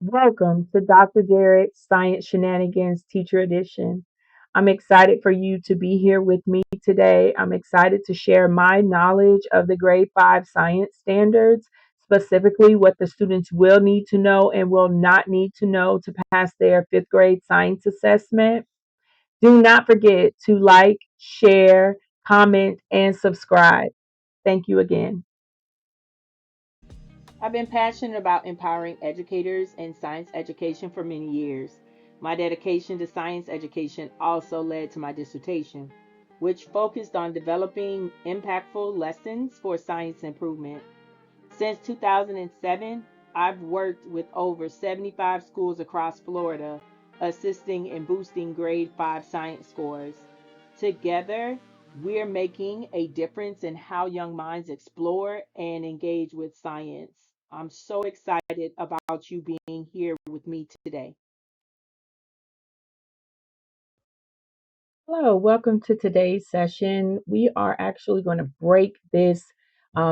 Welcome to Dr. Jarrett's Science Shenanigans Teacher Edition. I'm excited for you to be here with me today. I'm excited to share my knowledge of the grade 5 science standards, specifically what the students will need to know and will not need to know to pass their 5th grade science assessment. Do not forget to like, share, comment, and subscribe. Thank you again. I've been passionate about empowering educators in science education for many years. My dedication to science education also led to my dissertation, which focused on developing impactful lessons for science improvement. Since 2007, I've worked with over 75 schools across Florida, assisting in boosting grade 5 science scores. Together, we're making a difference in how young minds explore and engage with science. I'm so excited about you being here with me today. Hello, welcome to today's session. We are actually going to break this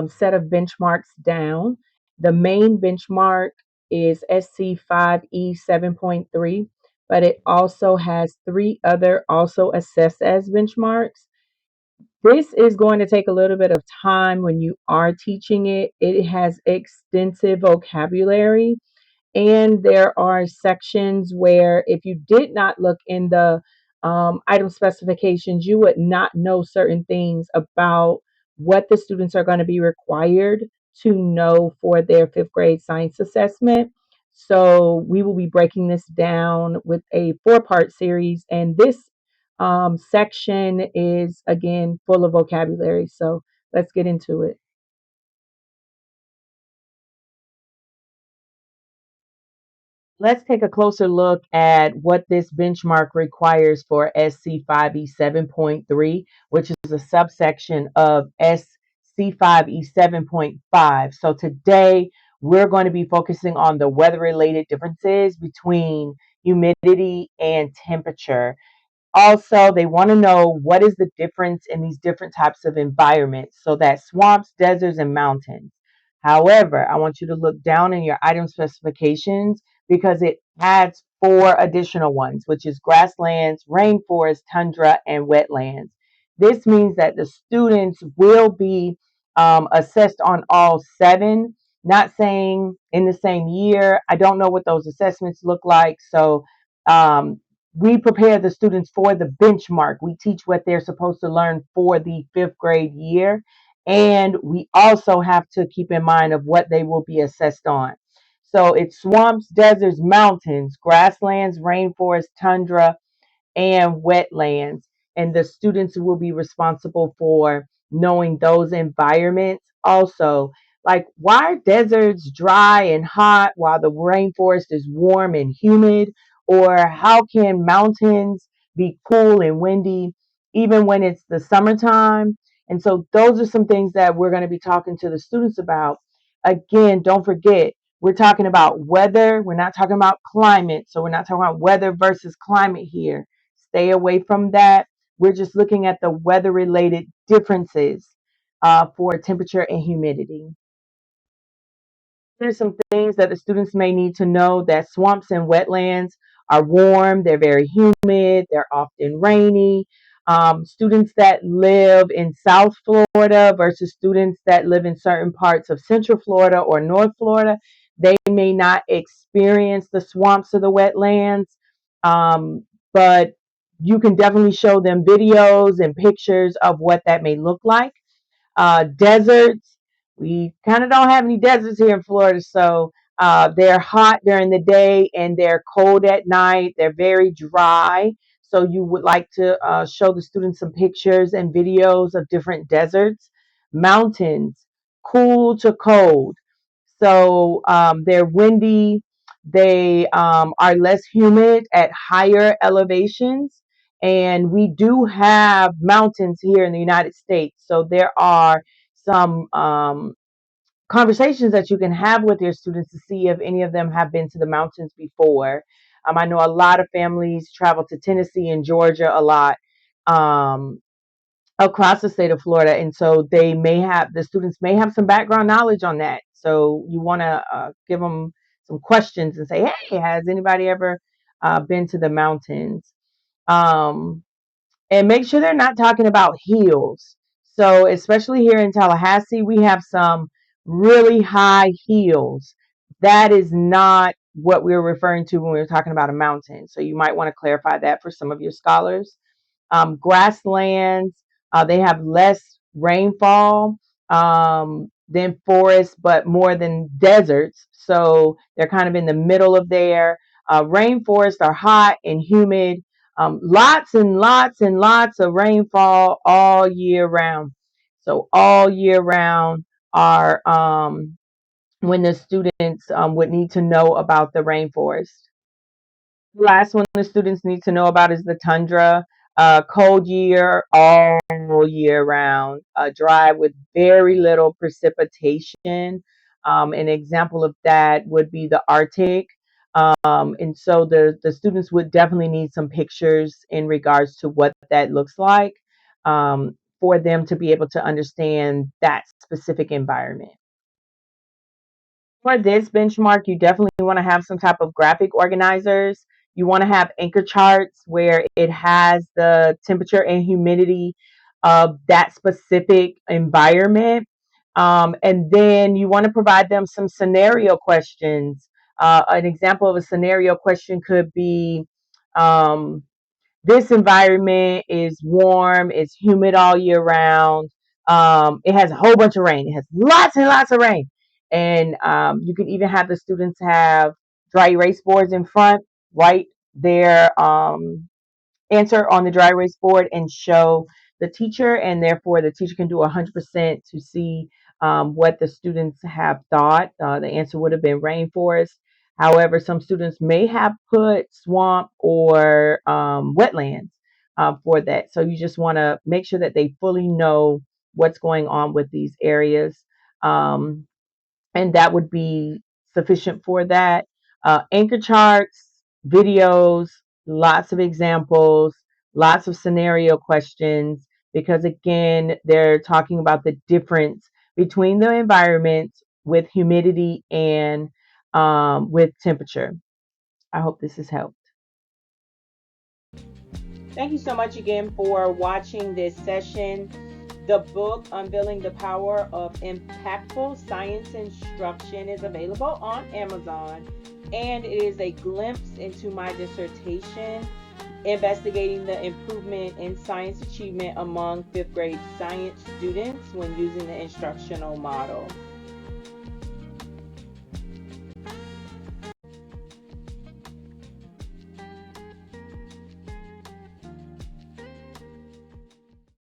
set of benchmarks down. The main benchmark is SC.5.E.7.3, but it also has three other also assessed as benchmarks. This is going to take a little bit of time when you are teaching it. It has extensive vocabulary, and there are sections where if you did not look in the item specifications, you would not know certain things about what the students are going to be required to know for their 5th grade science assessment. So we will be breaking this down with a 4-part series, and this section is again full of vocabulary. So let's get into it. Let's take a closer look at what this benchmark requires for SC.5.E.7.3, which is a subsection of SC.5.E.7.5. So today we're going to be focusing on the weather-related differences between humidity and temperature. Also, they want to know what is the difference in these different types of environments, so that swamps, deserts, and mountains. However, I want you to look down in your item specifications because it adds four additional ones, which is grasslands, rainforest, tundra, and wetlands. This means that the students will be assessed on all seven, not saying in the same year. I don't know what those assessments look like. So um, we prepare the students for the benchmark. We teach what they're supposed to learn for the 5th grade year. And we also have to keep in mind of what they will be assessed on. So it's swamps, deserts, mountains, grasslands, rainforest, tundra, and wetlands. And the students will be responsible for knowing those environments. Also, like, why are deserts dry and hot while the rainforest is warm and humid? Or how can mountains be cool and windy even when it's the summertime? And so those are some things that we're going to be talking to the students about. Again, don't forget, we're talking about weather. We're not talking about climate. So we're not talking about weather versus climate here. Stay away from that. We're just looking at the weather related differences for temperature and humidity. There's some things that the students may need to know: that swamps and wetlands are warm, they're very humid, they're often rainy. Students that live in South Florida versus students that live in certain parts of Central Florida or North Florida, they may not experience the swamps or the wetlands, but you can definitely show them videos and pictures of what that may look like. Deserts, we kind of don't have any deserts here in Florida, so they're hot during the day and they're cold at night. They're very dry. So you would like to show the students some pictures and videos of different deserts. Mountains, cool to cold. So they're windy. They are less humid at higher elevations. And we do have mountains here in the United States. So there are some conversations that you can have with your students to see if any of them have been to the mountains before. I know a lot of families travel to Tennessee and Georgia a lot. Across the state of Florida, and so the students may have some background knowledge on that. So you want to give them some questions and say, hey, has anybody ever been to the mountains? Um, and make sure they're not talking about hills. So, especially here in Tallahassee, we have some really high hills. That is not what we're referring to when we're talking about a mountain. So, you might want to clarify that for some of your scholars. Grasslands, they have less rainfall than forests, but more than deserts. So, they're kind of in the middle of there. Rainforests are hot and humid, lots and lots and lots of rainfall all year round. So all year round are when the students would need to know about the rainforest. The last one the students need to know about is the tundra. Cold year all year round, dry with very little precipitation. An example of that would be the Arctic. And so the students would definitely need some pictures in regards to what that looks like for them to be able to understand that specific environment. For this benchmark, you definitely want to have some type of graphic organizers. You want to have anchor charts where it has the temperature and humidity of that specific environment. And then you want to provide them some scenario questions. An example of a scenario question could be, um, this environment is warm, it's humid all year round. It has a whole bunch of rain. It has lots and lots of rain. And you can even have the students have dry erase boards in front, write their answer on the dry erase board and show the teacher, and therefore the teacher can do 100% to see what the students have thought. The answer would have been rainforest. However, some students may have put swamp or wetlands for that. So you just want to make sure that they fully know what's going on with these areas. Um, and that would be sufficient for that. Anchor charts, videos, lots of examples, lots of scenario questions, because again, they're talking about the difference between the environments with humidity and with temperature. I hope this has helped. Thank you so much again for watching this session. The book, Unveiling the Power of Impactful Science Instruction, is available on Amazon, and it is a glimpse into my dissertation investigating the improvement in science achievement among fifth grade science students when using the instructional model.